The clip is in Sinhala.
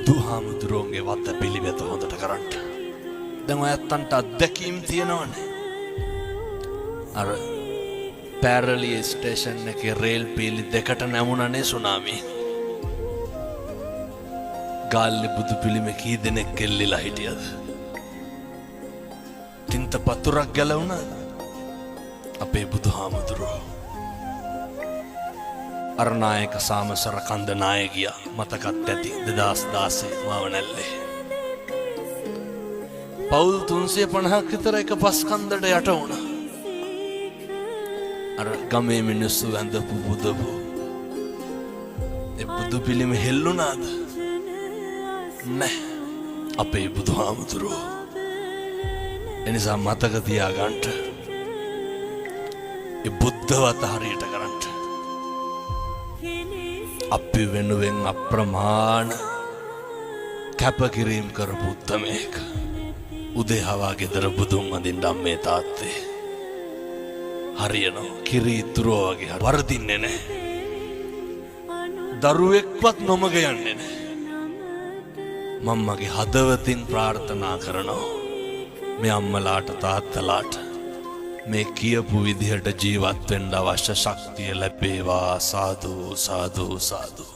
බුදුහාමුදුරුවන්ගේ වත්ත පිළිවෙත හොඳට කරන්න. දැන් ඔය ඇත්තන්ට අත්දැකීම් තියෙනවනේ. අර පැරලිය ස්ටේෂන් එකේ රේල් පීලි දෙකට නැමුණනේ සුනාමි. ගාල්ලේ බුදු පිළිම කී දෙනෙක් එල්ලිලා හිටියද? තින්ත පතුරක් ගැලවුණාද? අපේ බුදුහාමුදුරුවෝ. අරනායක සාමසර කන්ද නායකයා මතකත් ඇති 2016 මාවනැල්ලේ. පවුල් 350ක් විතර එක පස් කන්දට යට වුණා. අර ගමේ මිනිස්සු වැඳපු බුදපු ඒ බුදු පිළිම හෙල්ලුණාද? නැහැ. අපේ බුදුහාමුදුරුවෝ. එනිසා මතක තියාගන්න. ඒ බුද්ධවත හරියට කරන්න. අපි වෙනුවෙන් අප්‍රමාණ කැපකිරීම කරපු උත්තමයෙක්. උදේ හවා ගෙදර බුදුන් වඳින්න අම්මේ තාත්තේ. හරියනවා කිරි ඉතුරුව වගේ වරදින්නේ නැහැ. දරුවෙක්වත් නොමග යන්නේ නැහැ. මම්මගේ හදවතින් ප්‍රාර්ථනා කරනවා මේ අම්මලාට තාත්තලාට මේ කියපු විදිහට ජීවත් වෙන්න අවශ්‍ය ශක්තිය ලැබේවා. සාදු සාදු සාදු.